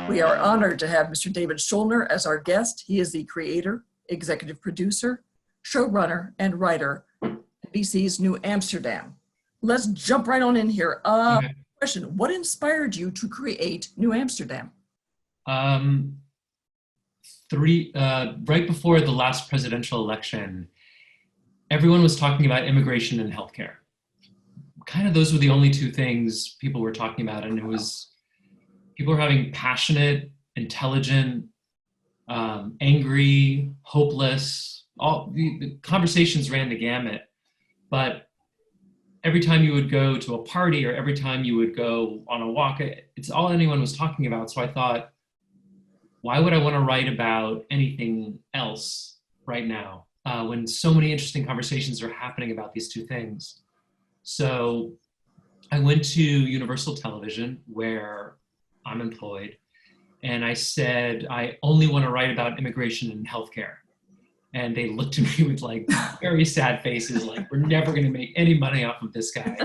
We are honored to have Mr. David Schulner as our guest. He is the creator, executive producer, showrunner, and writer of NBC's New Amsterdam. Let's jump right on in here. Okay. Question, what inspired you to create New Amsterdam? Right before the last presidential election, everyone was talking about immigration and healthcare. Kind of those were the only two things people were talking about, and it was people were having passionate, intelligent, angry, hopeless. All the conversations ran the gamut, but every time you would go to a party or every time you would go on a walk, it's all anyone was talking about. So I thought, why would I want to write about anything else right now when so many interesting conversations are happening about these two things? So I went to Universal Television, where I'm employed, and I said, I only want to write about immigration and healthcare. And they looked at me with like very sad faces, like, we're never going to make any money off of this guy.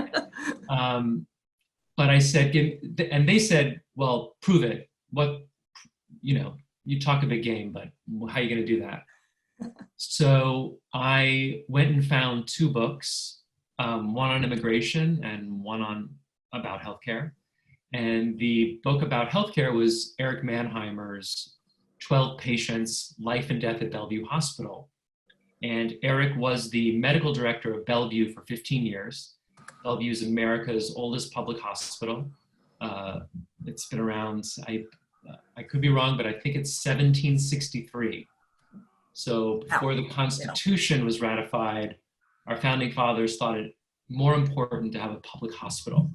But I said, and they said, well, prove it. What, you talk a big game, but how are you going to do that? So I went and found two books, one on immigration and one about healthcare. And the book about healthcare was Eric Mannheimer's 12 Patients, Life and Death at Bellevue Hospital. And Eric was the medical director of Bellevue for 15 years. Bellevue is America's oldest public hospital. It's been around, I could be wrong, but I think it's 1763. So before the Constitution was ratified, our founding fathers thought it more important to have a public hospital.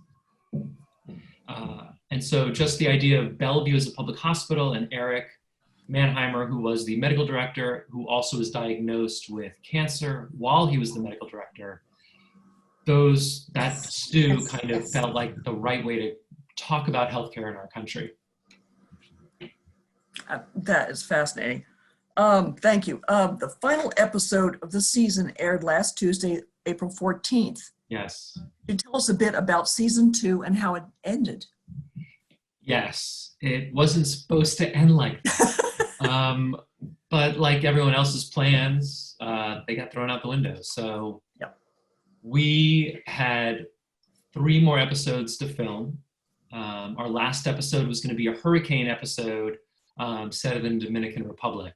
And so just the idea of Bellevue as a public hospital, and Eric Mannheimer, who was the medical director, who also was diagnosed with cancer while he was the medical director, that stew kind of felt like the right way to talk about healthcare in our country. That is fascinating. Thank you. The final episode of the season aired last Tuesday, April 14th. Yes. Can you tell us a bit about season 2 and how it ended? Yes, it wasn't supposed to end like that. But like everyone else's plans, they got thrown out the window. So we had 3 more episodes to film. Our last episode was going to be a hurricane episode set in the Dominican Republic.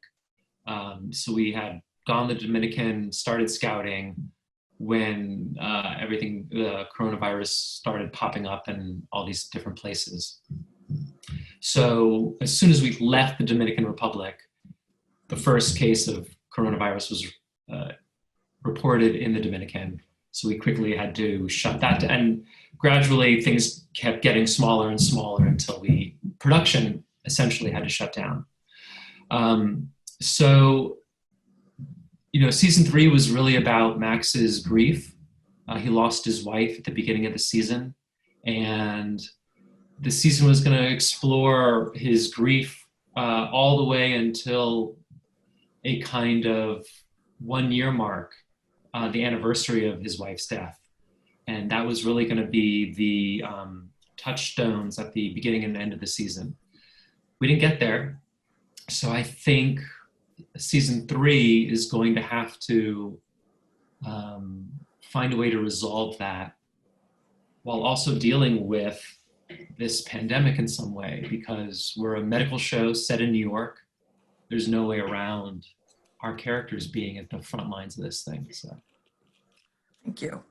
So we had gone to the Dominican, started scouting when the coronavirus started popping up in all these different places. So as soon as we left the Dominican Republic, the first case of coronavirus was reported in the Dominican. So we quickly had to shut that down. And gradually things kept getting smaller and smaller until production essentially had to shut down. So, season 3 was really about Max's grief. He lost his wife at the beginning of the season, and the season was going to explore his grief all the way until a kind of 1-year mark, the anniversary of his wife's death. And that was really going to be the touchstones at the beginning and end of the season. We didn't get there. So I think season 3 is going to have to find a way to resolve that while also dealing with this pandemic in some way, because we're a medical show set in New York. There's no way around our characters being at the front lines of this thing. So. Thank you.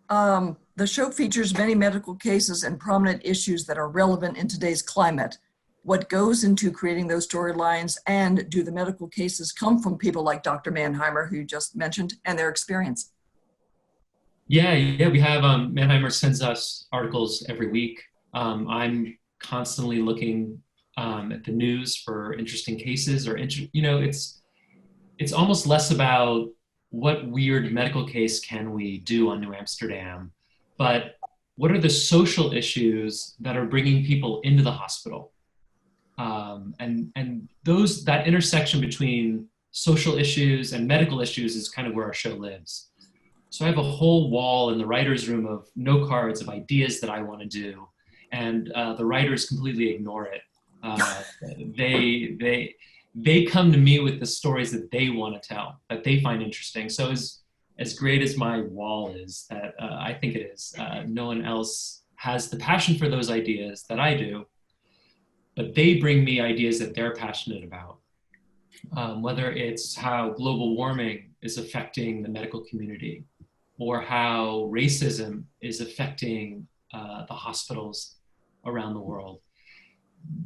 The show features many medical cases and prominent issues that are relevant in today's climate. What goes into creating those storylines, and do the medical cases come from people like Dr. Mannheimer, who you just mentioned, and their experience? Yeah, we have, Mannheimer sends us articles every week. I'm constantly looking at the news for interesting cases, or it's almost less about what weird medical case can we do on New Amsterdam, but what are the social issues that are bringing people into the hospital? And that intersection between social issues and medical issues is kind of where our show lives. So I have a whole wall in the writer's room of note cards of ideas that I want to do, and the writers completely ignore it. They come to me with the stories that they want to tell, that they find interesting. So as great as my wall is, that I think it is, no one else has the passion for those ideas that I do, but they bring me ideas that they're passionate about. Whether it's how global warming is affecting the medical community, or how racism is affecting the hospitals around the world.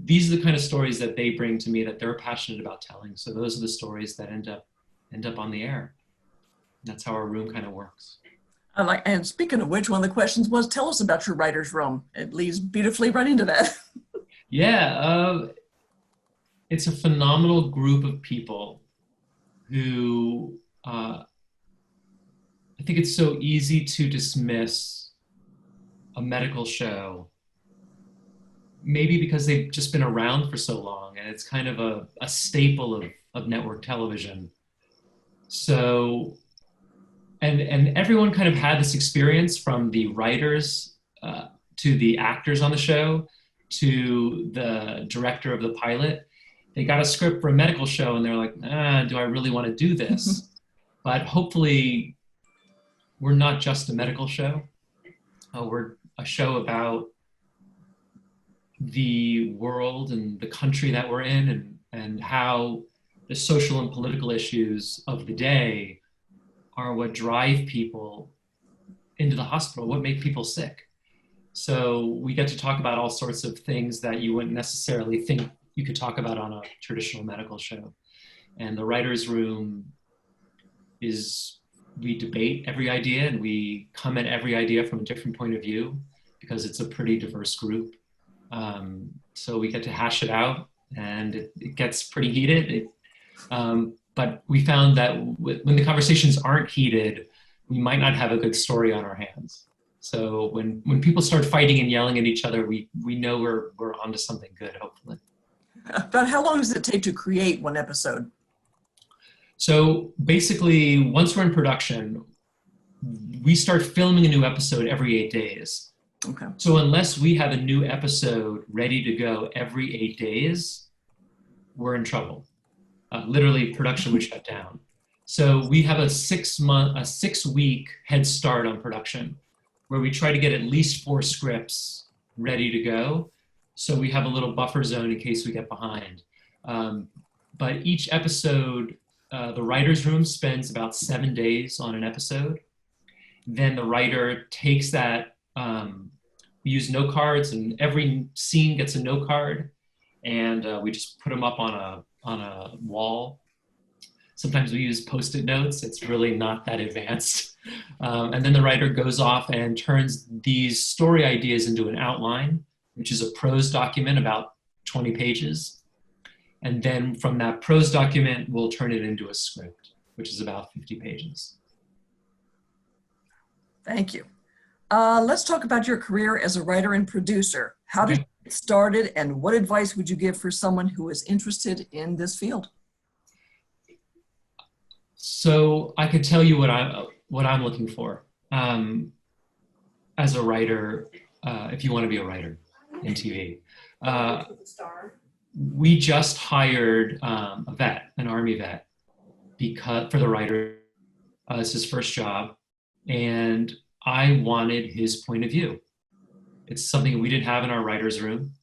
These are the kind of stories that they bring to me that they're passionate about telling. So those are the stories that end up on the air. That's how our room kind of works. And speaking of which, one of the questions was, tell us about your writer's room. It leads beautifully right into that. Yeah, it's a phenomenal group of people who, I think it's so easy to dismiss a medical show, maybe because they've just been around for so long and it's kind of a staple of network television. So, and everyone kind of had this experience, from the writers to the actors on the show to the director of the pilot. They got a script for a medical show and they're like, do I really want to do this? But hopefully we're not just a medical show. We're a show about the world and the country that we're in, and how the social and political issues of the day are what drive people into the hospital, what make people sick. So we get to talk about all sorts of things that you wouldn't necessarily think you could talk about on a traditional medical show. And the writer's room is, we debate every idea and we come at every idea from a different point of view, because it's a pretty diverse group. So we get to hash it out, and it gets pretty heated. But we found that when the conversations aren't heated, we might not have a good story on our hands. So when people start fighting and yelling at each other, we know we're onto something good, hopefully. About how long does it take to create one episode? So basically, once we're in production, we start filming a new episode every 8 days. Okay. So unless we have a new episode ready to go every 8 days, we're in trouble. Literally, production would shut down. So we have a 6-week head start on production, where we try to get at least 4 scripts ready to go. So we have a little buffer zone in case we get behind. But each episode, the writer's room spends about 7 days on an episode. Then the writer takes that, we use note cards, and every scene gets a note card, and we just put them up on a wall. Sometimes we use Post-it notes. It's really not that advanced. And then the writer goes off and turns these story ideas into an outline, which is a prose document about 20 pages. And then from that prose document, we'll turn it into a script, which is about 50 pages. Thank you. Let's talk about your career as a writer and producer. How did you get started, and what advice would you give for someone who is interested in this field? So I could tell you what I'm looking for as a writer, if you want to be a writer in TV. We just hired a vet, an Army vet, for the writer. It's his first job, and I wanted his point of view. It's something we didn't have in our writer's room,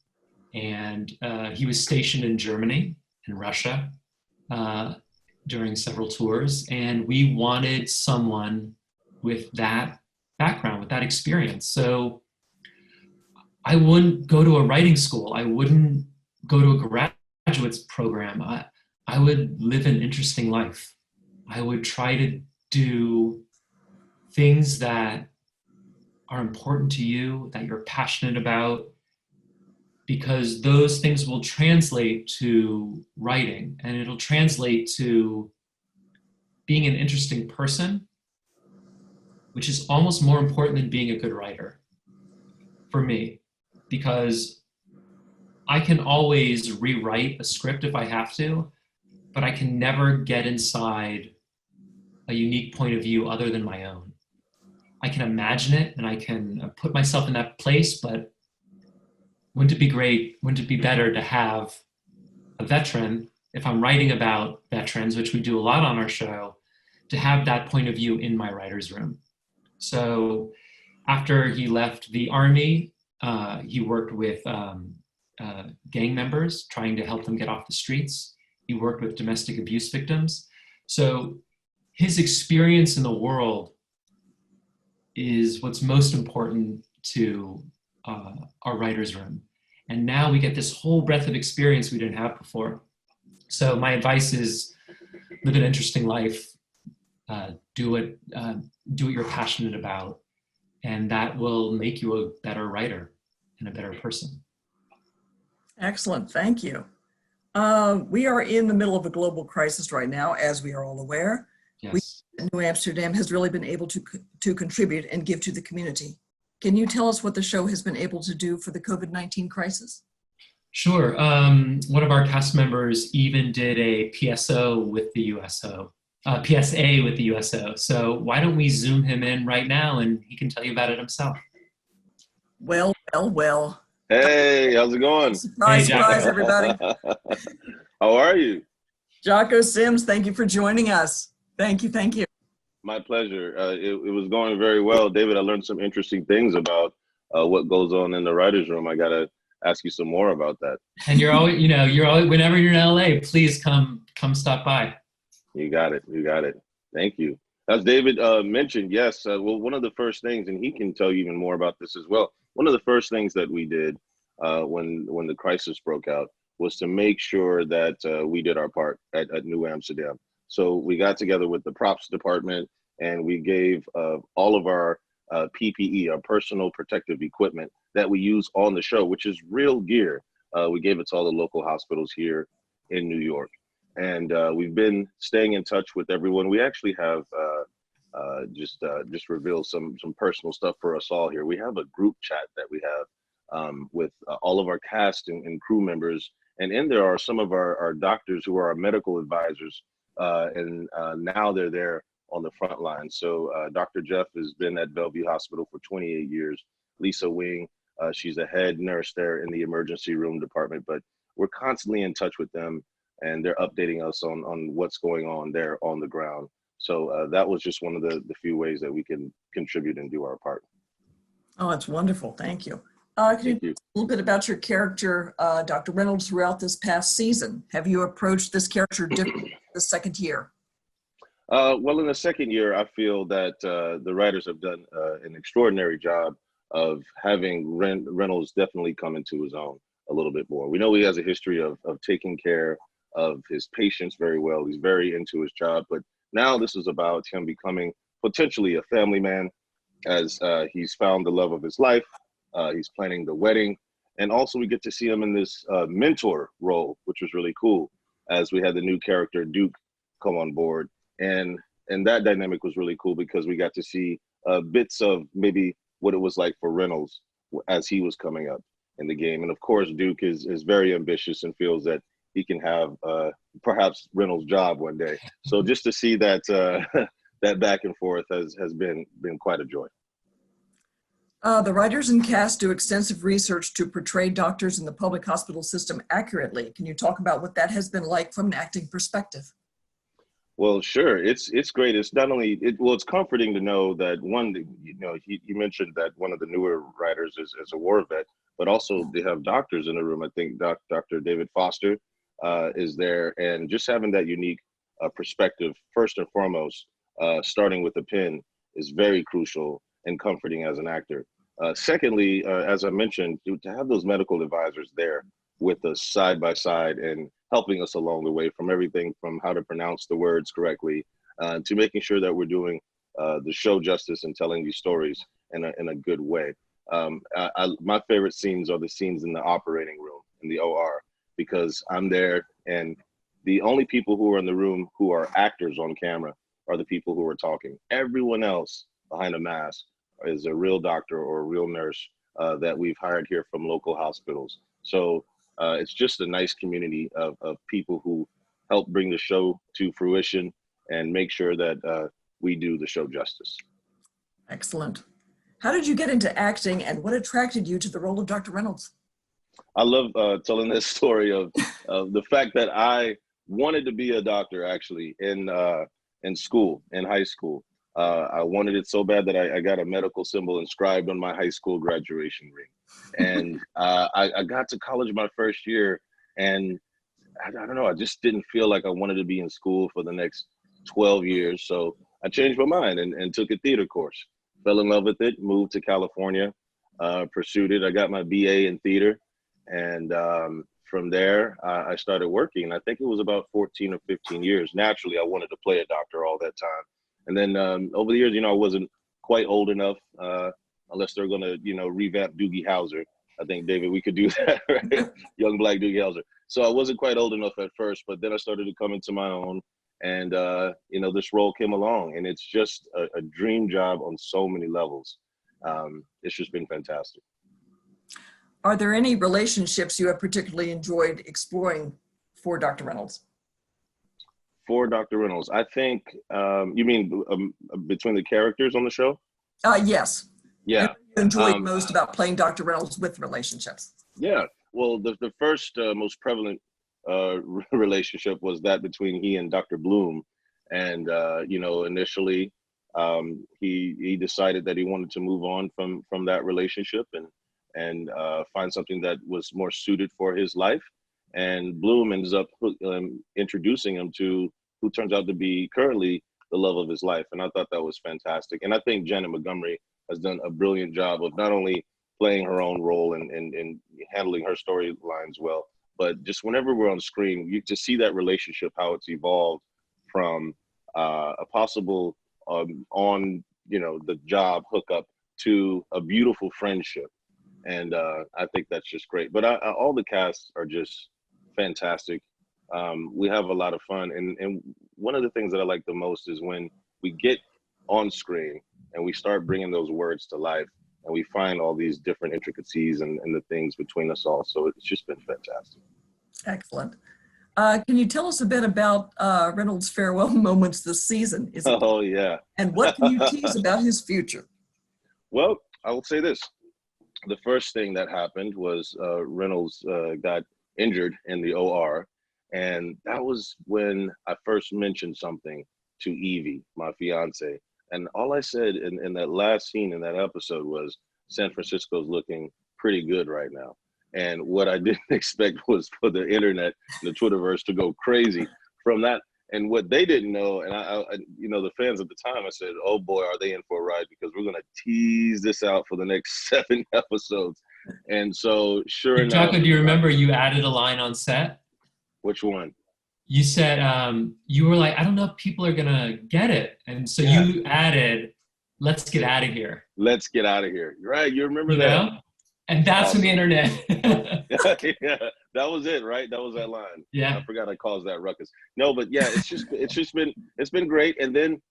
and he was stationed in Germany and Russia during several tours, and we wanted someone with that background, with that experience. So I wouldn't go to a writing school. I wouldn't go to a graduate program. I would live an interesting life. I would try to do things that are important to you, that you're passionate about, because those things will translate to writing, and it'll translate to being an interesting person, which is almost more important than being a good writer for me, because I can always rewrite a script if I have to, but I can never get inside a unique point of view other than my own. I can imagine it and I can put myself in that place, but wouldn't it be great, wouldn't it be better to have a veteran, if I'm writing about veterans, which we do a lot on our show, to have that point of view in my writer's room. So after he left the Army, he worked with gang members, trying to help them get off the streets. He worked with domestic abuse victims. So his experience in the world is what's most important to our writer's room. And now we get this whole breadth of experience we didn't have before. So my advice is live an interesting life, do what you're passionate about, and that will make you a better writer and a better person. Excellent, thank you. We are in the middle of a global crisis right now, as we are all aware. Yes. New Amsterdam has really been able to contribute and give to the community. Can you tell us what the show has been able to do for the COVID-19 crisis? Sure. One of our cast members even did a PSA with the USO. So why don't we Zoom him in right now and he can tell you about it himself. Well. Hey, how's it going? Surprise, Hey, surprise, everybody. How are you? Jocko Sims, thank you for joining us. Thank you. My pleasure. It was going very well. David, I learned some interesting things about what goes on in the writer's room. I got to ask you some more about that. And you're always, whenever you're in LA, please come stop by. You got it. Thank you. As David mentioned, yes, well, one of the first things, and he can tell you even more about this as well, one of the first things that we did when the crisis broke out was to make sure that we did our part at New Amsterdam. So we got together with the props department and we gave all of our PPE, our personal protective equipment that we use on the show, which is real gear. We gave it to all the local hospitals here in New York. And we've been staying in touch with everyone. We actually have just revealed some personal stuff for us all here. We have a group chat that we have with all of our cast and crew members. And in there are some of our doctors who are our medical advisors. And now they're there on the front line. So Dr. Jeff has been at Bellevue Hospital for 28 years. Lisa Wing, she's a head nurse there in the emergency room department, but we're constantly in touch with them and they're updating us on what's going on there on the ground. So that was just one of the few ways that we can contribute and do our part. Oh, that's wonderful. Thank you. Can you tell us a little bit about your character, Dr. Reynolds, throughout this past season? Have you approached this character differently the second year? Well, in the second year, I feel that the writers have done an extraordinary job of having Reynolds definitely come into his own a little bit more. We know he has a history of taking care of his patients very well. He's very into his job, but now this is about him becoming potentially a family man as he's found the love of his life. He's planning the wedding. And also we get to see him in this mentor role, which was really cool, as we had the new character Duke come on board. And that dynamic was really cool because we got to see bits of maybe what it was like for Reynolds as he was coming up in the game. And of course, Duke is very ambitious and feels that he can have perhaps Reynolds' job one day. So just to see that that back and forth has been quite a joy. The writers and cast do extensive research to portray doctors in the public hospital system accurately. Can you talk about what that has been like from an acting perspective? Well, sure. It's great. It's not only, it's comforting to know that you mentioned that one of the newer writers is a war vet, but also they have doctors in the room. I think Dr. David Foster is there, and just having that unique perspective, first and foremost, starting with the pen is very crucial and comforting as an actor. Secondly, as I mentioned, to have those medical advisors there with us side by side and helping us along the way, from everything from how to pronounce the words correctly to making sure that we're doing the show justice and telling these stories in a good way. My favorite scenes are the scenes in the operating room, in the OR, because I'm there and the only people who are in the room who are actors on camera are the people who are talking. Everyone else behind a mask is a real doctor or a real nurse that we've hired here from local hospitals. So it's just a nice community of people who help bring the show to fruition and make sure that we do the show justice. Excellent. How did you get into acting and what attracted you to the role of Dr. Reynolds? I love telling this story of the fact that I wanted to be a doctor actually in school, in high school. I wanted it so bad that I got a medical symbol inscribed on my high school graduation ring. And I got to college my first year, and I don't know, I just didn't feel like I wanted to be in school for the next 12 years. So I changed my mind and took a theater course, fell in love with it, moved to California, pursued it. I got my BA in theater. And from there, I started working. I think it was about 14 or 15 years. Naturally, I wanted to play a doctor all that time. And then over the years, I wasn't quite old enough, unless they're going to, revamp Doogie Howser. I think, David, we could do that, right? Young Black Doogie Howser. So I wasn't quite old enough at first, but then I started to come into my own. And, this role came along. And it's just a dream job on so many levels. It's just been fantastic. Are there any relationships you have particularly enjoyed exploring for Dr. Reynolds? For Dr. Reynolds, I think, you mean between the characters on the show? Yes. Yeah. What you enjoyed most about playing Dr. Reynolds with relationships? Yeah. Well, the first most prevalent relationship was that between he and Dr. Bloom. And, initially he decided that he wanted to move on from that relationship and find something that was more suited for his life. And Bloom ends up introducing him to who turns out to be currently the love of his life. And I thought that was fantastic. And I think Janet Montgomery has done a brilliant job of not only playing her own role and handling her storylines well, but just whenever we're on screen, you just see that relationship, how it's evolved from a possible on, the job hookup to a beautiful friendship. And I think that's just great. But all the casts are just fantastic. We have a lot of fun. And one of the things that I like the most is when we get on screen and we start bringing those words to life and we find all these different intricacies and the things between us all. So it's just been fantastic. Excellent. Can you tell us a bit about Reynolds' farewell moments this season? Oh, yeah. And what can you tease about his future? Well, I will say this. The first thing that happened was Reynolds got injured in the OR. And that was when I first mentioned something to Evie, my fiance. And all I said in that last scene in that episode was, San Francisco's looking pretty good right now. And what I didn't expect was for the internet, the Twitterverse to go crazy from that. And what they didn't know, and I the fans at the time, I said, oh boy, are they in for a ride, because we're going to tease this out for the next 7 episodes. And so sure enough. Jocko, do you remember you added a line on set? Which one? You said, you were like, I don't know if people are going to get it. And so you added, let's get out of here. Let's get out of here. Right. You remember that? Know? And that's when the internet. Yeah, that was it, right? That was that line. Yeah. I forgot I caused that ruckus. No, but yeah, it's been great. And then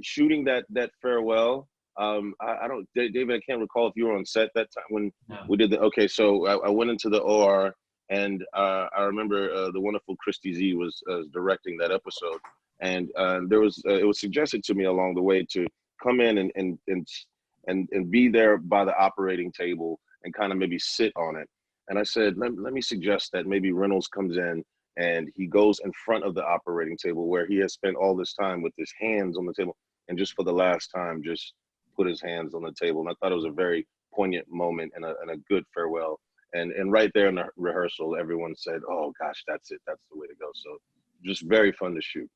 shooting that farewell. I don't, David, I can't recall if you were on set that time when we did okay. So I went into the OR and I remember the wonderful Christy Z was directing that episode. And it was suggested to me along the way to come in and be there by the operating table and kind of maybe sit on it. And I said, let me suggest that maybe Reynolds comes in and he goes in front of the operating table where he has spent all this time with his hands on the table, and just for the last time, just put his hands on the table. And I thought it was a very poignant moment and a good farewell. And right there in the rehearsal, everyone said, oh gosh, that's it. That's the way to go. So just very fun to shoot.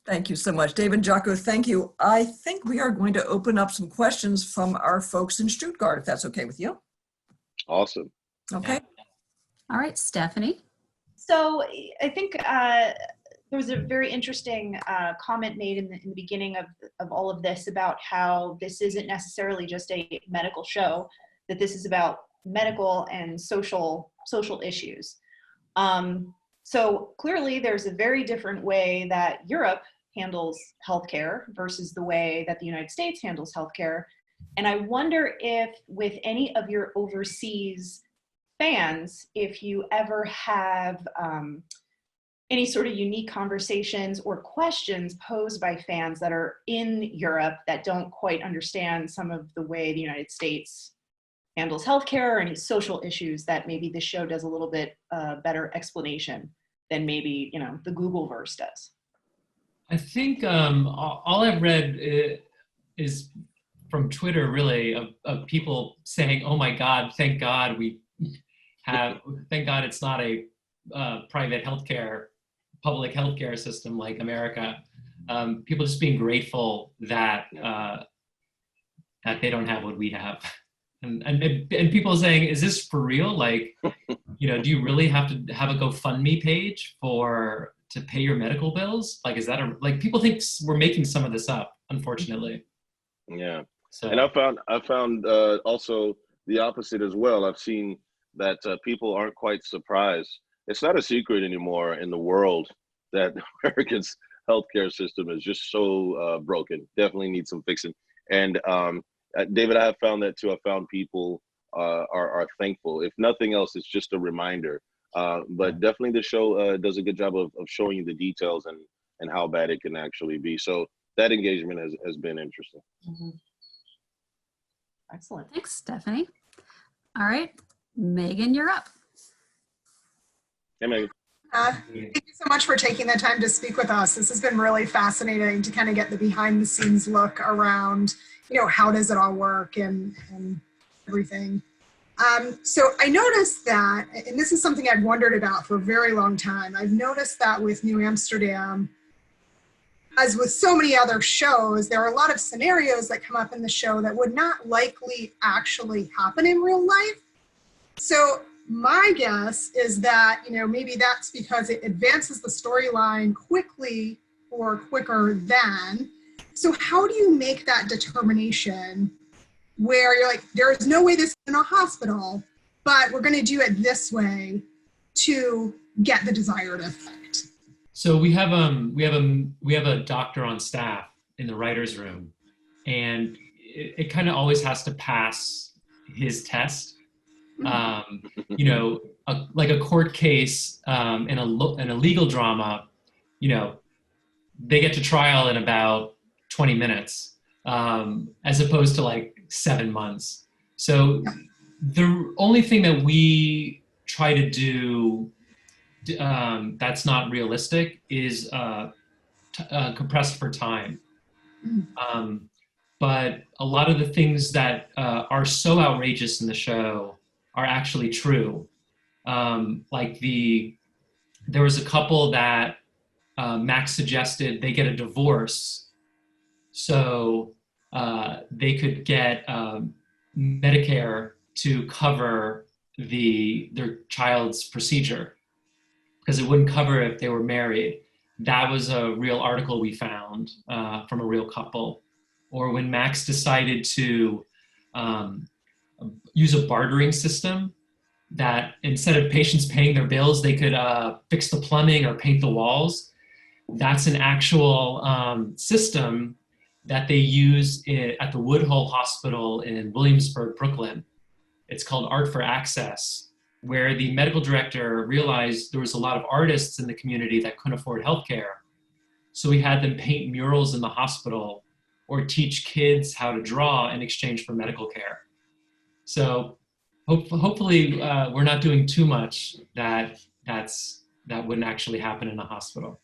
Thank you so much. David, Jocko, thank you. I think we are going to open up some questions from our folks in Stuttgart, if that's okay with you. Awesome. Okay. All right, Stephanie. So I think there was a very interesting comment made in the beginning of all of this about how this isn't necessarily just a medical show, that this is about medical and social issues. So clearly there's a very different way that Europe handles healthcare versus the way that the United States handles healthcare. And I wonder if with any of your overseas fans, if you ever have any sort of unique conversations or questions posed by fans that are in Europe that don't quite understand some of the way the United States handles healthcare or any social issues that maybe this show does a little bit better explanation than maybe, you know, the Googleverse does. I think all I've read is from Twitter, really, of people saying, "Oh my God, thank God thank God it's not a private healthcare, public healthcare system like America." People just being grateful that that they don't have what we have, and people saying, "Is this for real? Like, you know, do you really have to have a GoFundMe page to pay your medical bills? Like, is that like people think we're making some of this up, unfortunately." Yeah. So, And I found also the opposite as well. I've seen that people aren't quite surprised. It's not a secret anymore in the world that America's healthcare system is just so broken. Definitely needs some fixing. And David, I have found that too. I found people are thankful. If nothing else, it's just a reminder. But definitely the show does a good job of showing you the details and how bad it can actually be. So that engagement has been interesting. Mm-hmm. Excellent. Thanks, Stephanie. All right, Megan, you're up. Hey, Megan. Thank you so much for taking the time to speak with us. This has been really fascinating to kind of get the behind the scenes look around, you know, how does it all work and everything. So I noticed that, and this is something I've wondered about for a very long time, I've noticed that with New Amsterdam, as with so many other shows, there are a lot of scenarios that come up in the show that would not likely actually happen in real life. So my guess is that, you know, maybe that's because it advances the storyline quickly or quicker than. So how do you make that determination where you're like, there is no way this is in a hospital, but we're going to do it this way to get the desired effect? So we have a doctor on staff in the writer's room, and it kind of always has to pass his test. You know, like a court case in a legal drama, you know, they get to trial in about 20 minutes, as opposed to like 7 months. So the only thing that we try to do that's not realistic is compressed for time. But a lot of the things that are so outrageous in the show are actually true. Like there was a couple that Max suggested they get a divorce so they could get Medicare to cover their child's procedure, because it wouldn't cover if they were married. That was a real article we found from a real couple. Or when Max decided to use a bartering system, that instead of patients paying their bills, they could fix the plumbing or paint the walls. That's an actual system that they use at the Woodhull Hospital in Williamsburg, Brooklyn. It's called Art for Access, where the medical director realized there was a lot of artists in the community that couldn't afford healthcare. So we had them paint murals in the hospital or teach kids how to draw in exchange for medical care. So hopefully we're not doing too much that wouldn't actually happen in a hospital.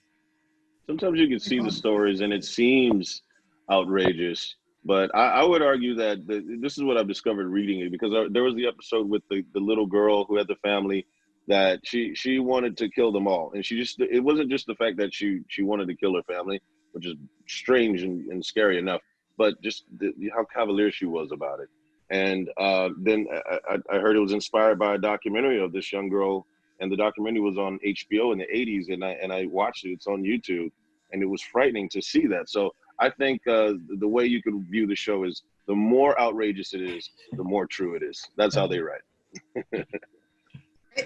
Sometimes you can see the stories and it seems outrageous, but I would argue that this is what I've discovered reading it, because there was the episode with the little girl who had the family that she wanted to kill them all. And it wasn't just the fact that she wanted to kill her family, which is strange and scary enough, but just how cavalier she was about it. And then I heard it was inspired by a documentary of this young girl, and the documentary was on HBO in the 80s, and I watched it. It's on YouTube, and it was frightening to see that. So I think the way you could view the show is the more outrageous it is, the more true it is. That's how they write. Great,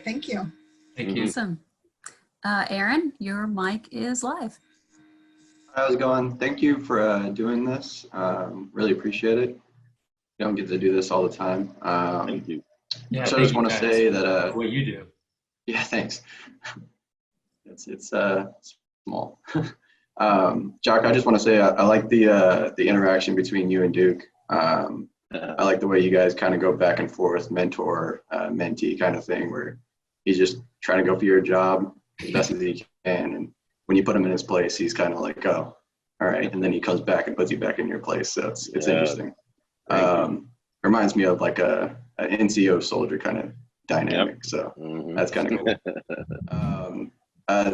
thank you. Thank you. Awesome. Aaron, your mic is live. How's it going? Thank you for doing this. Really appreciate it. You don't get to do this all the time. Thank you. Yeah, so I just want to say that what you do. yeah, thanks. It's small. Jocko, I just want to say I like the interaction between you and Duke. I like the way you guys kind of go back and forth, mentor, mentee kind of thing, where he's just trying to go for your job as best as he can. And when you put him in his place, he's kind of like, oh, all right. And then he comes back and puts you back in your place. So it's interesting. Reminds me of like a NCO soldier kind of dynamic. Yep. So that's kind of cool.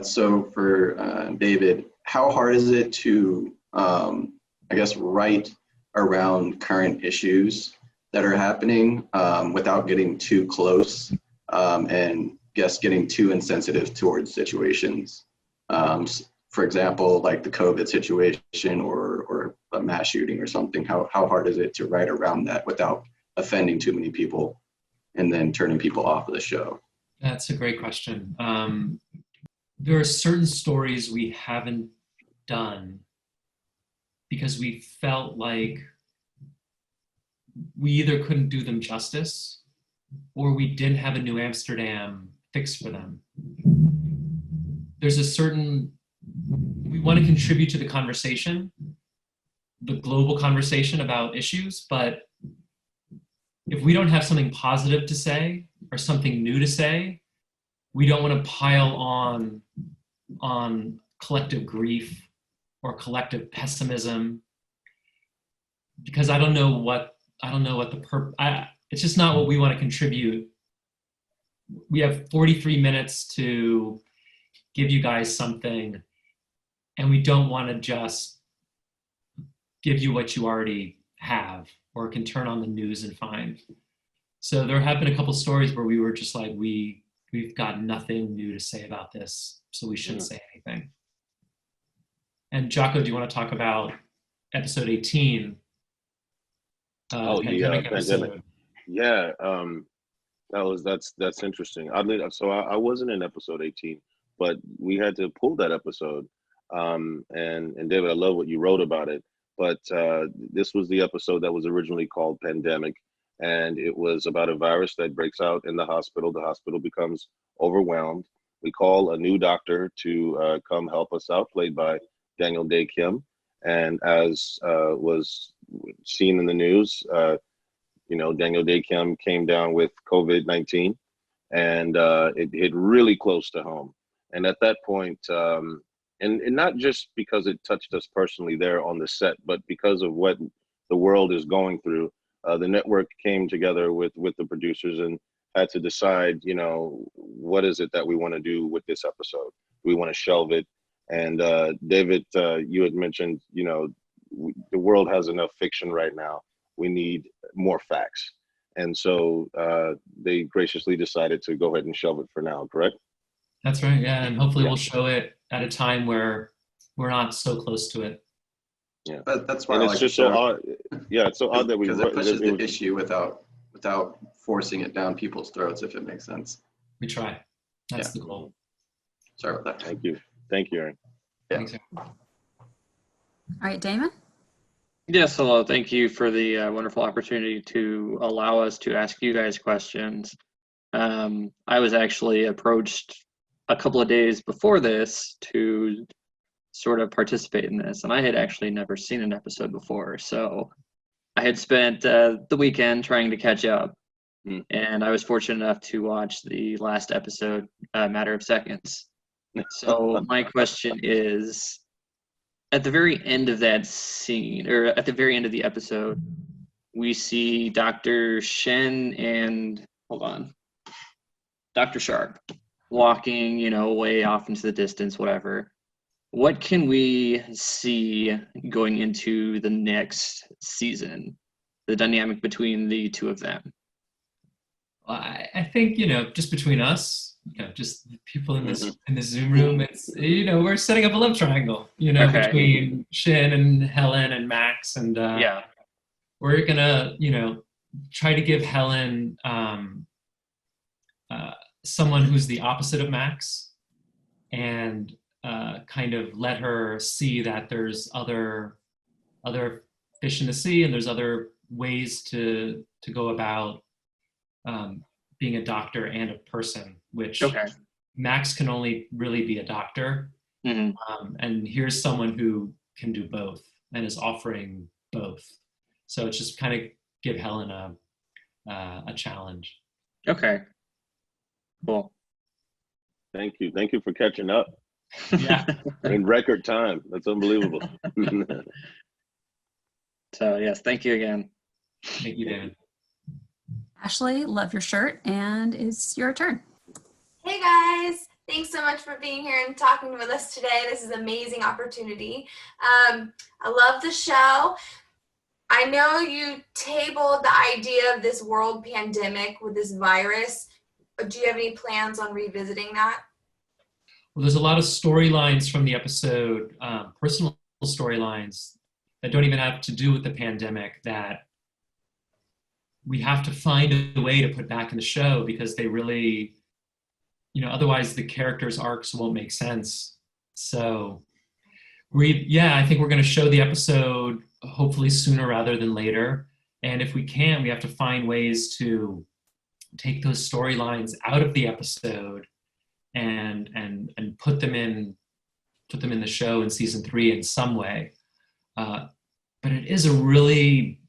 So for David, how hard is it to, I guess, write around current issues that are happening without getting too close and getting too insensitive towards situations? For example, like the COVID situation or a mass shooting or something, how hard is it to write around that without offending too many people and then turning people off of the show? That's a great question. There are certain stories we haven't done because we felt like we either couldn't do them justice or we didn't have a New Amsterdam fix for them. There's a certain, we want to contribute to the conversation, the global conversation about issues, but if we don't have something positive to say or something new to say, we don't want to pile on collective grief or collective pessimism, because I don't know what it's just not what we want to contribute. We have 43 minutes to give you guys something, and we don't want to just give you what you already have or can turn on the news and find. So there have been a couple stories where we were just like, we've got nothing new to say about this, so we shouldn't say anything. And Jocko, do you want to talk about episode 18? Pandemic. Yeah, that's interesting. So I wasn't in episode 18, but we had to pull that episode. And David, I love what you wrote about it. But this was the episode that was originally called Pandemic, and it was about a virus that breaks out in the hospital. The hospital becomes overwhelmed. We call a new doctor to come help us out, played by Daniel Day Kim. And as was seen in the news, Daniel Day Kim came down with COVID-19, and it hit really close to home. And at that point, and not just because it touched us personally there on the set, but because of what the world is going through, the network came together with the producers and had to decide, what is it that we want to do with this episode? We want to shelve it. And David, you had mentioned, the world has enough fiction right now. We need more facts. And so they graciously decided to go ahead and shelve it for now, correct? That's right, yeah. And hopefully we'll show it at a time where we're not so close to it. Yeah, that's why and I it's like just so odd. Yeah, it's so odd that we because it pushes the issue without forcing it down people's throats, if it makes sense. We try. That's the goal. Sorry about that. Thank you, Aaron. Yeah. Thanks, Aaron. All right, Damon? Yes, hello. Thank you for the wonderful opportunity to allow us to ask you guys questions. I was actually approached a couple of days before this to sort of participate in this, and I had actually never seen an episode before, so I had spent the weekend trying to catch up, and I was fortunate enough to watch the last episode a matter of seconds. So my question is, at the very end of that scene, or at the very end of the episode, we see Dr. Shen and, Dr. Sharp walking, way off into the distance, whatever. What can we see going into the next season, the dynamic between the two of them? I think, just between us, just the people in this Zoom room, it's, we're setting up a love triangle, between Shin and Helen and Max. And we're gonna, try to give Helen someone who's the opposite of Max, and kind of let her see that there's other fish in the sea, and there's other ways to go about being a doctor and a person, which Max can only really be a doctor. And here's someone who can do both and is offering both. So it's just kind of give Helen a challenge. Okay. Cool. Thank you. Thank you for catching up Yeah. in record time. That's unbelievable. So yes, thank you again. Thank you, Damon. Ashley, love your shirt, and it's your turn. Hey guys, thanks so much for being here and talking with us today. This is an amazing opportunity. I love the show. I know you tabled the idea of this world pandemic with this virus. Do you have any plans on revisiting that? Well, there's a lot of storylines from the episode, personal storylines that don't even have to do with the pandemic that we have to find a way to put back in the show because they really, otherwise the characters' arcs won't make sense. So I think we're going to show the episode hopefully sooner rather than later. And if we can, we have to find ways to take those storylines out of the episode and put them in the show in season 3 in some way. But it is a really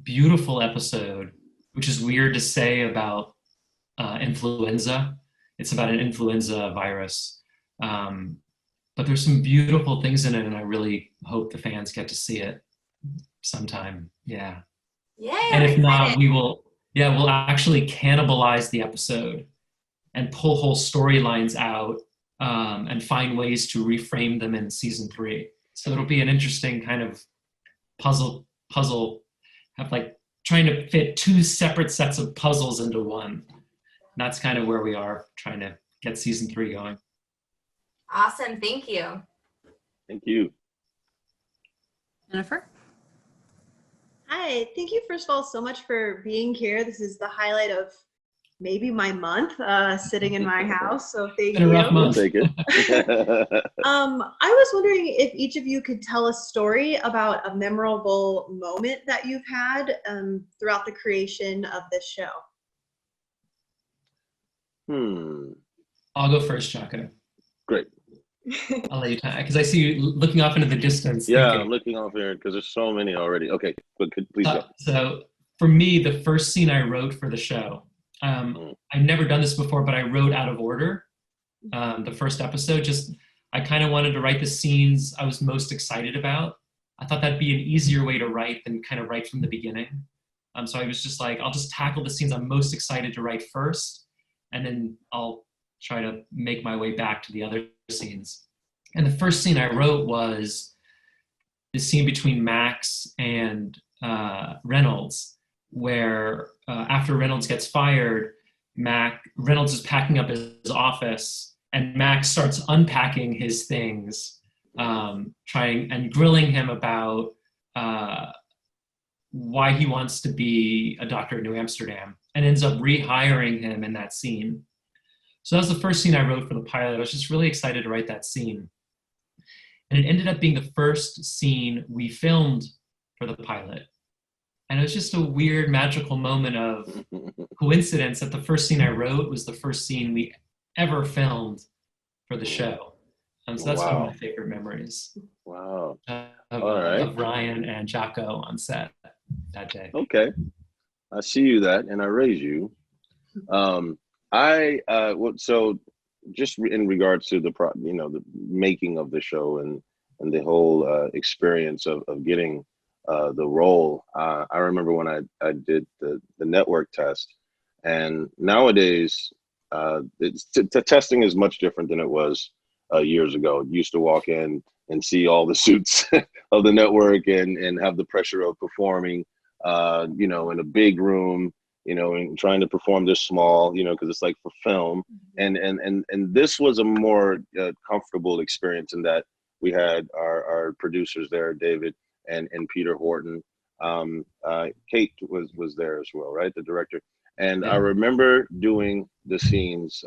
beautiful episode, which is weird to say about influenza. It's about an influenza virus. But there's some beautiful things in it, and I really hope the fans get to see it sometime. Yeah. Yeah. And if not, we'll actually cannibalize the episode and pull whole storylines out and find ways to reframe them in season 3. So it'll be an interesting kind of puzzle, have like trying to fit 2 separate sets of puzzles into one. And that's kind of where we are trying to get season 3 going. Awesome. Thank you. Thank you. Jennifer? Hi, thank you first of all so much for being here. This is the highlight of maybe my month sitting in my house, so thank Been a rough you. month. Take it. I was wondering if each of you could tell a story about a memorable moment that you've had throughout the creation of this show. I'll go first, Jocko. Great. I'll let you talk because I see you looking off into the distance. Yeah, thinking. I'm looking off here because there's so many already. Okay, but please go. So for me, the first scene I wrote for the show, I've never done this before, but I wrote out of order the first episode. I kind of wanted to write the scenes I was most excited about. I thought that'd be an easier way to write than kind of write from the beginning. So I was just like, I'll just tackle the scenes I'm most excited to write first, and then I'll try to make my way back to the other scenes. And the first scene I wrote was the scene between Max and Reynolds, where after Reynolds gets fired, Reynolds is packing up his office, and Max starts unpacking his things, trying and grilling him about why he wants to be a doctor in New Amsterdam, and ends up rehiring him in that scene. So that was the first scene I wrote for the pilot. I was just really excited to write that scene. And it ended up being the first scene we filmed for the pilot. And it was just a weird, magical moment of coincidence that the first scene I wrote was the first scene we ever filmed for the show. So that's one of my favorite memories. Wow. Of Ryan and Jocko on set that day. Okay. I see you that, and I raise you. So just in regards to the making of the show and the whole experience of getting the role, I remember when I did the network test, and nowadays the testing is much different than it was years ago. You used to walk in and see all the suits of the network and have the pressure of performing, in a big room, and trying to perform this small, because it's like for film. And this was a more comfortable experience in that we had our producers there, David and Peter Horton. Kate was there as well, right? The director. And I remember doing the scenes.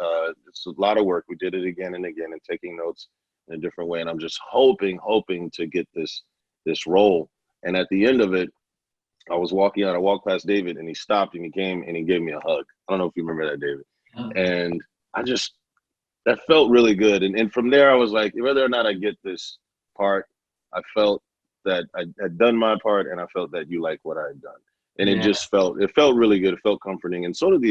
It's a lot of work. We did it again and again and taking notes in a different way. And I'm just hoping to get this role. And at the end of it, I was walking out. I walked past David, and he stopped, and he came and he gave me a hug. I don't know if you remember that, David. Oh. And that felt really good. And from there, I was like, whether or not I get this part, I felt that I had done my part, and I felt that you liked what I had done. And it Yeah. just felt really good. It felt comforting. And sort of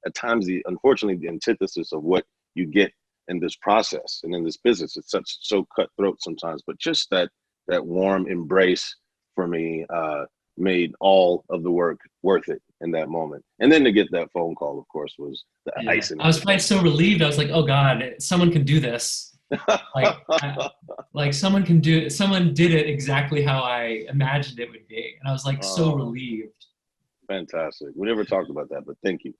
at times, unfortunately, the antithesis of what you get in this process and in this business. It's so cutthroat sometimes, but just that warm embrace for me made all of the work worth it in that moment. And then to get that phone call, of course, was the Yeah. icing. I was probably so relieved. I was like, oh God, someone can do this. Like someone did it exactly how I imagined it would be. And I was like so relieved. Fantastic. We never talked about that, but thank you.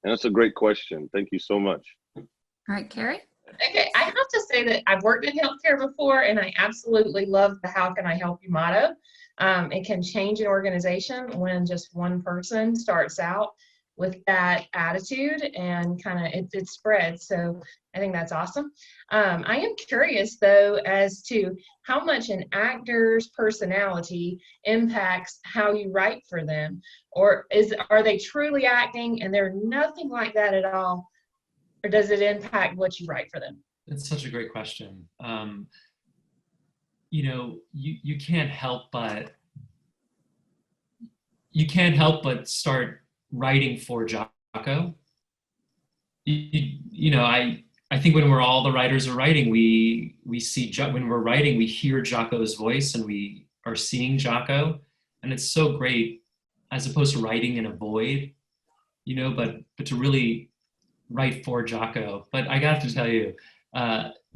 And that's a great question. Thank you so much. All right, Carrie? Okay, I have to say that I've worked in healthcare before, and I absolutely love the "How can I help you" motto. It can change an organization when just one person starts out with that attitude, and kind of it spreads. So I think that's awesome. I am curious though as to how much an actor's personality impacts how you write for them, or are they truly acting and they're nothing like that at all? Or does it impact what you write for them? That's such a great question. You know, you can't help but start writing for Jocko. You know, I think when all the writers are writing, we see when we're writing, we hear Jocko's voice and we are seeing Jocko, and it's so great as opposed to writing in a void. You know, but to really write for Jocko. But I got to tell you,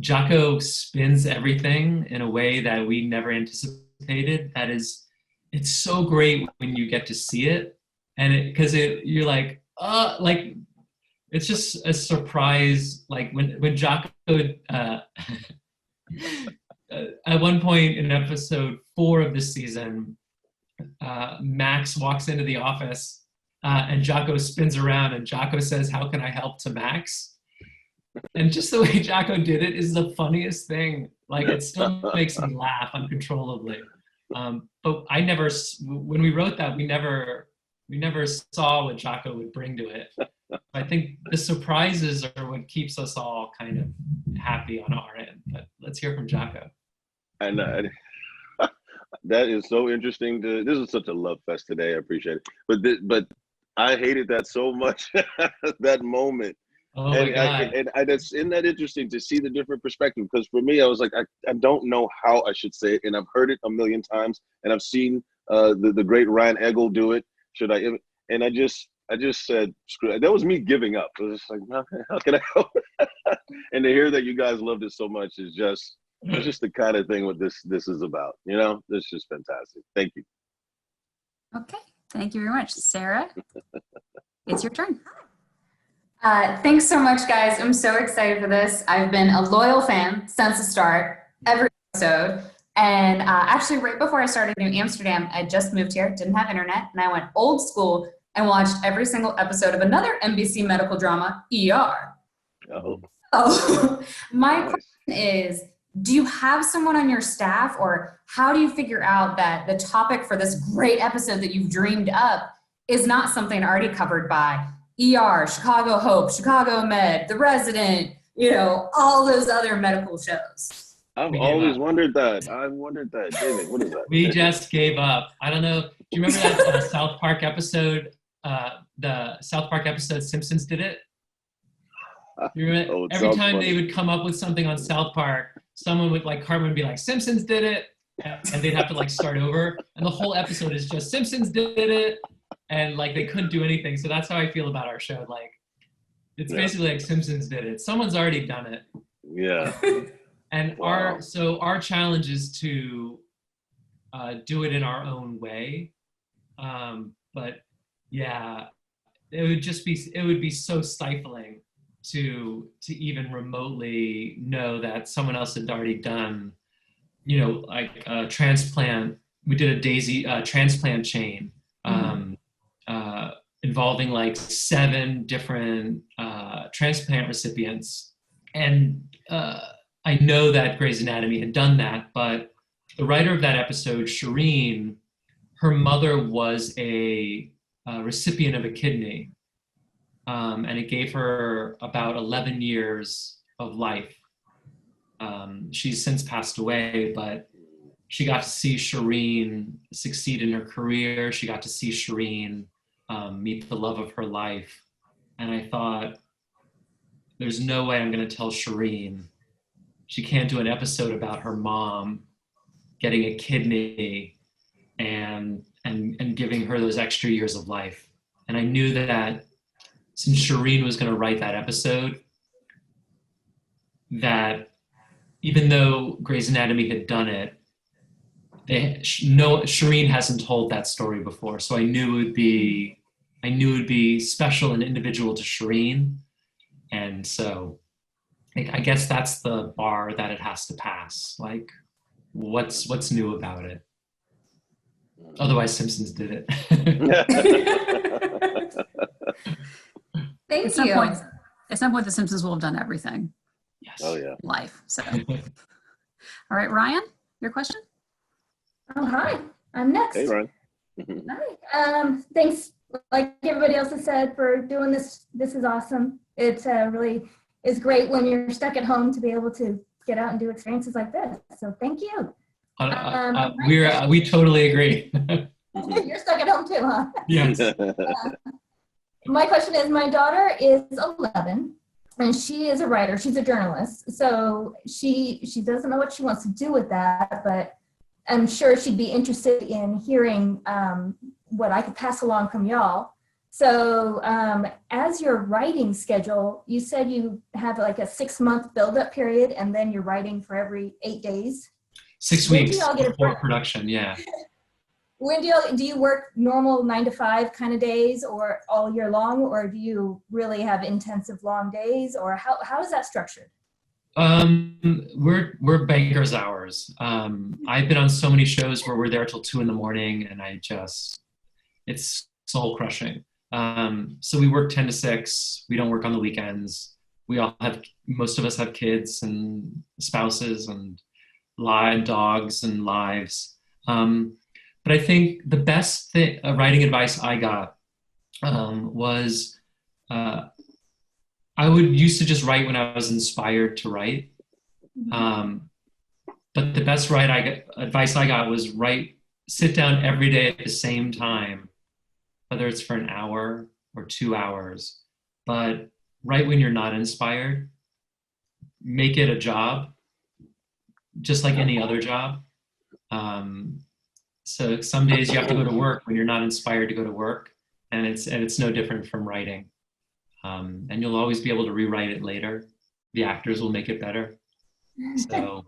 Jocko spins everything in a way that we never anticipated. It's so great when you get to see it, and you're like, it's just a surprise. Like when Jocko, at one point in episode 4 of this season, Max walks into the office. And Jocko spins around and Jocko says, "How can I help?" to Max. And just the way Jocko did it is the funniest thing. Like, it still makes me laugh uncontrollably. But when we wrote that, we never saw what Jocko would bring to it. I think the surprises are what keeps us all kind of happy on our end. But let's hear from Jocko. And that is so interesting. This is such a love fest today. I appreciate it. But I hated that so much, that moment. Oh my God. And isn't that interesting to see the different perspective? Because for me, I was like, I don't know how I should say it. And I've heard it a million times. And I've seen the great Ryan Eggle do it. And I just said, screw it. That was me giving up. I was just like, how can I help? And to hear that you guys loved it so much is just, it's just the kind of thing what this is about. You know, it's just fantastic. Thank you. Okay, thank you very much. Sarah, it's your turn. Thanks so much, guys. I'm so excited for this. I've been a loyal fan since the start, every episode. And actually, right before I started New Amsterdam, I just moved here, didn't have internet, and I went old school and watched every single episode of another NBC medical drama, ER. Oh. My question is, do you have someone on your staff, or how do you figure out that the topic for this great episode that you've dreamed up is not something already covered by ER, Chicago Hope, Chicago Med, The Resident, you know, all those other medical shows? I've always wondered that. David, what is that? We just gave up. I don't know. Do you remember that South Park episode? The South Park episode, Simpsons Did It? You remember? Every time they would come up with something on South Park, someone would, like, Cartman would be like, "Simpsons did it," and they'd have to, like, start over. And the whole episode is just Simpsons did it, and, like, they couldn't do anything. So that's how I feel about our show. Like, it's basically like Simpsons did it. Someone's already done it. Yeah. And our challenge is to do it in our own way. But yeah, it would be so stifling to even remotely know that someone else had already done, you know, like a transplant. We did a daisy transplant chain involving like 7 different transplant recipients. And I know that Grey's Anatomy had done that, but the writer of that episode, Shireen, her mother was a recipient of a kidney. And it gave her about 11 years of life. She's since passed away, but she got to see Shireen succeed in her career. She got to see Shireen meet the love of her life. And I thought, there's no way I'm going to tell Shireen she can't do an episode about her mom getting a kidney and giving her those extra years of life. And I knew that since Shireen was going to write that episode, that even though Grey's Anatomy had done it, Shireen hasn't told that story before. So I knew it would be special and individual to Shireen. And so I guess that's the bar that it has to pass. Like, what's new about it? Otherwise, Simpsons did it. Thank At some you. point, The Simpsons will have done everything. Yes. Oh yeah. Life. So, all right, Ryan, your question? Oh, hi. I'm next. Hey, Ryan. Hi. Thanks, like everybody else has said, for doing this. This is awesome. It really is great when you're stuck at home to be able to get out and do experiences like this. So thank you. We totally agree. You're stuck at home too, huh? Yes. My question is, my daughter is 11 and she is a writer. She's a journalist. So she doesn't know what she wants to do with that, but I'm sure she'd be interested in hearing what I could pass along from y'all. So as your writing schedule, you said you have like a 6-month build-up period and then you're writing for every 8 days? 6 When do weeks y'all get a before break? production, yeah. When do you work normal 9 to 5 kind of days or all year long, or do you really have intensive long days, or how is that structured? We're bankers hours. I've been on so many shows where we're there till 2 a.m. and it's soul crushing. So we work 10 to 6. We don't work on the weekends. Most of us have kids and spouses and dogs and lives. But I think the best writing advice I got was I used to just write when I was inspired to write. But the best advice I got was sit down every day at the same time, whether it's for an hour or 2 hours, but write when you're not inspired. Make it a job, just like any other job. So some days you have to go to work when you're not inspired to go to work, and it's no different from writing. And you'll always be able to rewrite it later. The actors will make it better. So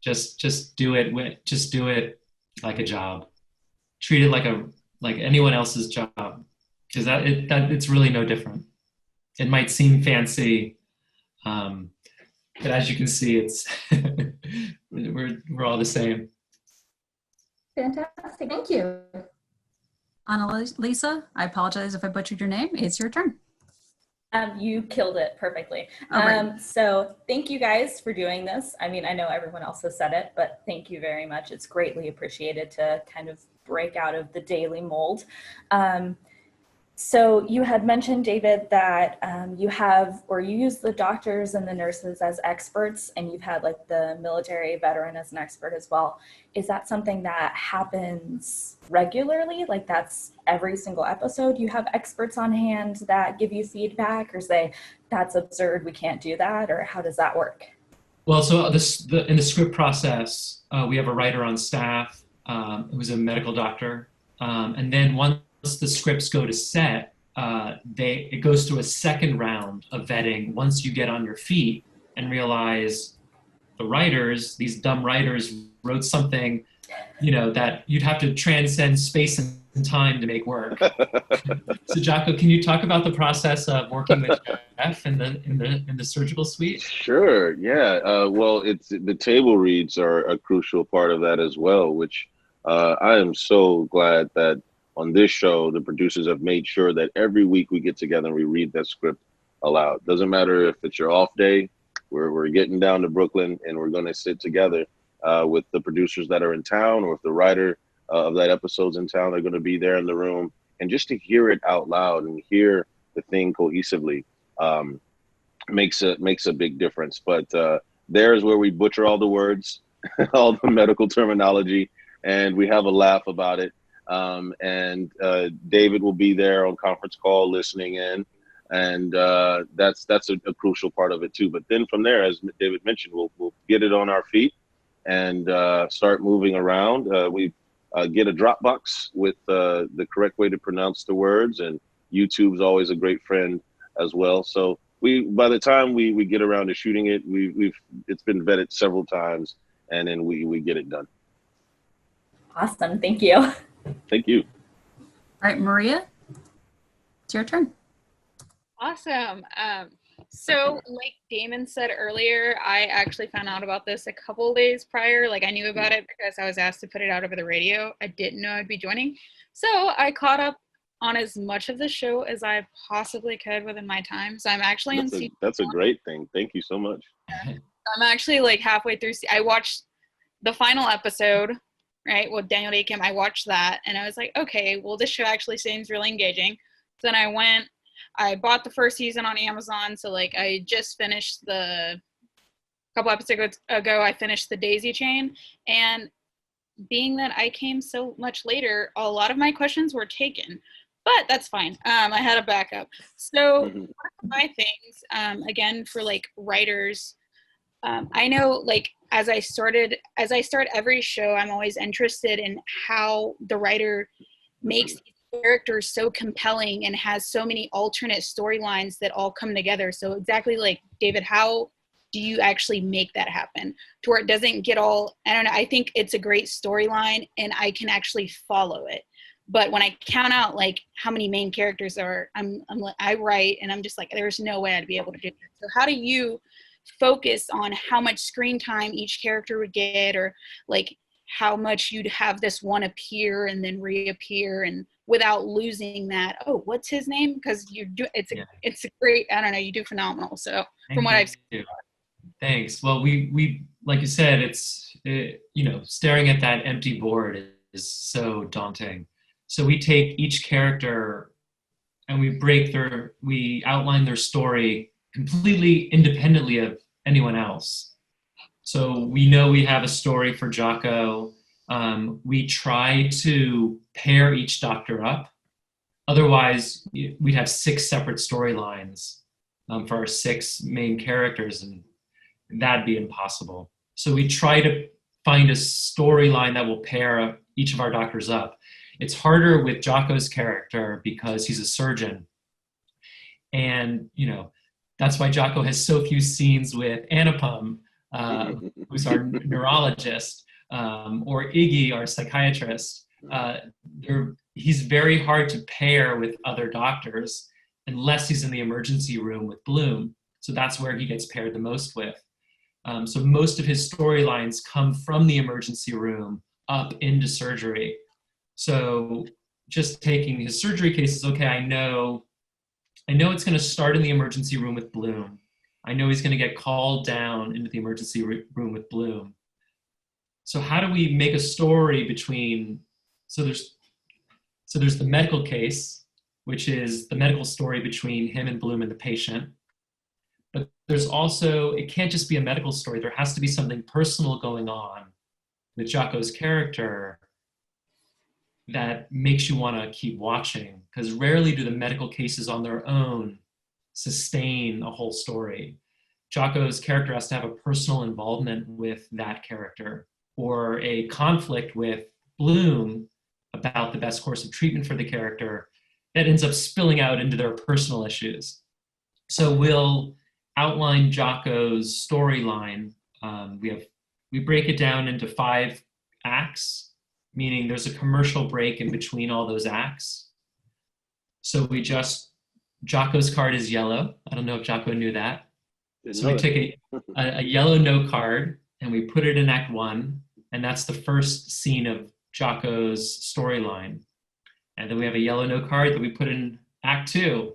just do it. Just do it like a job. Treat it like anyone else's job, because it's really no different. It might seem fancy, but as you can see, it's we're all the same. Fantastic, thank you. Annalisa, I apologize if I butchered your name. It's your turn. You killed it perfectly. Oh, great. So thank you guys for doing this. I mean, I know everyone else has said it, but thank you very much. It's greatly appreciated to kind of break out of the daily mold. So you had mentioned, David, that you use the doctors and the nurses as experts, and you've had like the military veteran as an expert as well. Is that something that happens regularly? Like that's every single episode you have experts on hand that give you feedback or say, that's absurd, we can't do that? Or how does that work? Well, so in the script process, we have a writer on staff who's a medical doctor. And then once the scripts go to set, it goes through a second round of vetting once you get on your feet and realize the writers, these dumb writers, wrote something, that you'd have to transcend space and time to make work. So Jocko, can you talk about the process of working with Jeff in the surgical suite? Sure, yeah. Well, the table reads are a crucial part of that as well, which I am so glad that on this show, the producers have made sure that every week we get together and we read that script aloud. Doesn't matter if it's your off day, we're getting down to Brooklyn and we're going to sit together with the producers that are in town, or if the writer of that episode's in town, they're going to be there in the room. And just to hear it out loud and hear the thing cohesively makes a big difference. But there's where we butcher all the words. all the medical terminology, and we have a laugh about it. David will be there on conference call listening in, and that's a crucial part of it too. But then from there, as David mentioned, we'll get it on our feet and start moving around. We get a Dropbox with the correct way to pronounce the words, and YouTube's always a great friend as well. So by the time we get around to shooting it, it's been vetted several times, and then we get it done. Awesome, thank you. Thank you. All right, Maria, it's your turn. Awesome. So like Damon said earlier, I actually found out about this a couple days prior. Like I knew about it because I was asked to put it out over the radio. I didn't know I'd be joining. So I caught up on as much of the show as I possibly could within my time. So I'm actually That's a great thing. Thank you so much. I'm actually like halfway through. I watched the final episode, right, with Daniel Day-Kim. I watched that and I was like, okay, well, this show actually seems really engaging. So then I bought the first season on Amazon. So like I just finished a couple episodes ago, I finished the Daisy Chain. And being that I came so much later, a lot of my questions were taken. But that's fine. I had a backup. So one of my things, again, for like writers, I know like as I start every show, I'm always interested in how the writer makes these characters so compelling and has so many alternate storylines that all come together. So exactly like David, how do you actually make that happen to where it doesn't get all, I don't know, I think it's a great storyline and I can actually follow it. But when I count out like how many main characters are, I write and I'm just like, there's no way I'd be able to do that. So how do you focus on how much screen time each character would get, or like how much you'd have this one appear and then reappear, and without losing that, oh, what's his name? Because it's a great, I don't know, you do phenomenal. So from what I've seen. Thanks. Well, we like you said, staring at that empty board is so daunting. So we take each character and we outline their story completely independently of anyone else. So we know we have a story for Jocko. We try to pair each doctor up. Otherwise, we'd have 6 separate storylines for our 6 main characters, and that'd be impossible. So we try to find a storyline that will pair each of our doctors up. It's harder with Jocko's character because he's a surgeon. And, that's why Jocko has so few scenes with Anupam, who's our neurologist, or Iggy, our psychiatrist. He's very hard to pair with other doctors unless he's in the emergency room with Bloom. So that's where he gets paired the most with. So most of his storylines come from the emergency room up into surgery. So just taking his surgery cases, okay, I know it's going to start in the emergency room with Bloom. I know he's going to get called down into the emergency room with Bloom. So how do we make a story between, so there's the medical case, which is the medical story between him and Bloom and the patient. But there's also, it can't just be a medical story. There has to be something personal going on with Jocko's character that makes you want to keep watching, because rarely do the medical cases on their own sustain a whole story. Jocko's character has to have a personal involvement with that character, or a conflict with Bloom about the best course of treatment for the character that ends up spilling out into their personal issues. So we'll outline Jocko's storyline. We break it down into 5 acts, meaning there's a commercial break in between all those acts. So Jocko's card is yellow. I don't know if Jocko knew that. So we take a yellow note card and we put it in Act 1, and that's the first scene of Jocko's storyline. And then we have a yellow note card that we put in Act 2,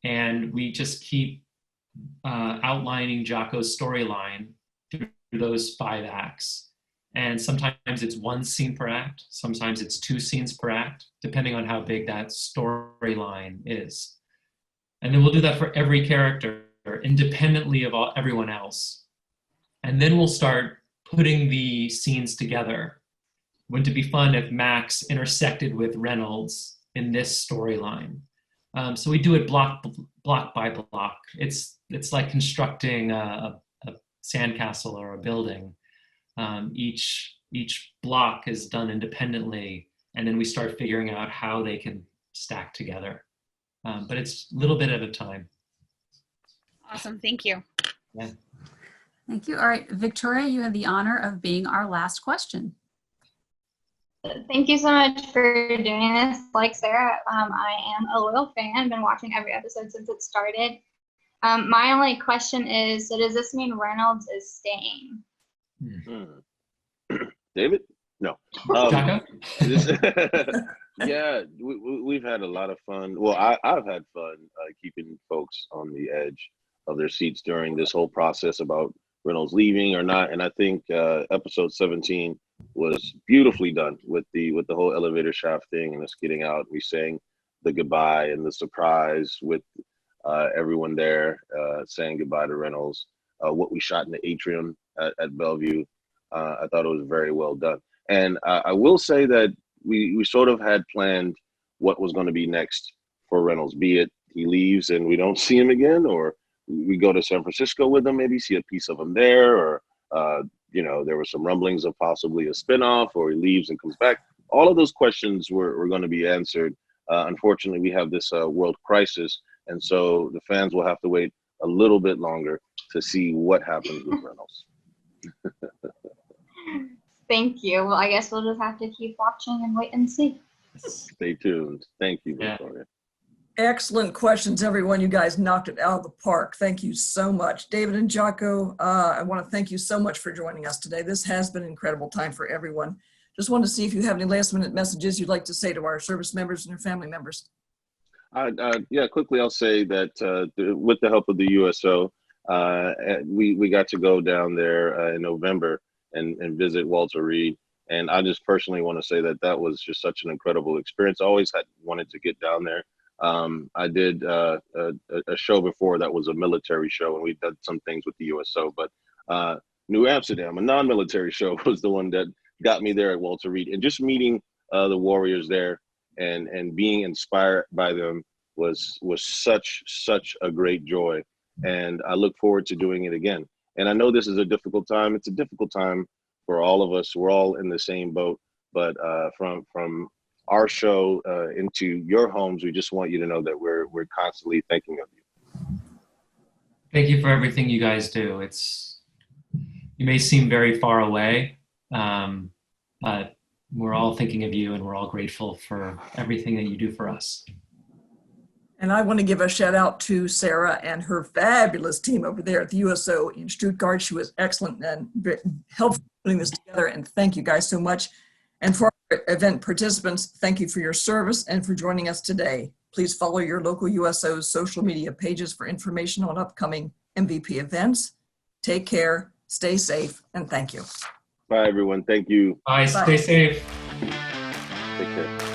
and we just keep outlining Jocko's storyline through those 5 acts. And sometimes it's 1 scene per act, sometimes it's 2 scenes per act, depending on how big that storyline is. And then we'll do that for every character, independently of everyone else. And then we'll start putting the scenes together. Wouldn't it be fun if Max intersected with Reynolds in this storyline? So we do it block by block. It's like constructing a sandcastle or a building. Each block is done independently, and then we start figuring out how they can stack together. But it's a little bit at a time. Awesome, thank you. Yeah. Thank you. All right, Victoria, you have the honor of being our last question. Thank you so much for doing this. Like Sarah, I am a loyal fan, been watching every episode since it started. My only question is, so does this mean Reynolds is staying? David? No. Jocko? Yeah, we've had a lot of fun. Well, I've had fun keeping folks on the edge of their seats during this whole process about Reynolds leaving or not. And I think episode 17 was beautifully done with the whole elevator shaft thing and us getting out. We sang the goodbye and the surprise with everyone there saying goodbye to Reynolds. What we shot in the atrium at Bellevue, I thought it was very well done. And I will say that we sort of had planned what was going to be next for Reynolds, be it he leaves and we don't see him again, or we go to San Francisco with him, maybe see a piece of him there, or there were some rumblings of possibly a spinoff, or he leaves and comes back. All of those questions were going to be answered. Unfortunately, we have this world crisis, and so the fans will have to wait a little bit longer to see what happens with Reynolds. Thank you. Well, I guess we'll just have to keep watching and wait and see. Stay tuned. Thank you, Victoria. Excellent questions, everyone. You guys knocked it out of the park. Thank you so much. David and Jocko, I want to thank you so much for joining us today. This has been an incredible time for everyone. Just wanted to see if you have any last minute messages you'd like to say to our service members and their family members. Yeah, quickly, I'll say that with the help of the USO, we got to go down there in November and visit Walter Reed. And I just personally want to say that was just such an incredible experience. I always had wanted to get down there. I did a show before that was a military show, and we did some things with the USO, but New Amsterdam, a non-military show, was the one that got me there at Walter Reed. And just meeting the warriors there and being inspired by them was such a great joy. And I look forward to doing it again. And I know this is a difficult time. It's a difficult time for all of us. We're all in the same boat, but from our show into your homes, we just want you to know that we're constantly thinking of you. Thank you for everything you guys do. You may seem very far away, but we're all thinking of you, and we're all grateful for everything that you do for us. And I want to give a shout out to Sarah and her fabulous team over there at the USO in Stuttgart. She was excellent and helpful putting this together. And thank you guys so much. And for our event participants, thank you for your service and for joining us today. Please follow your local USO's social media pages for information on upcoming MVP events. Take care, stay safe, and thank you. Bye, everyone. Thank you. Bye. Stay safe. Take care.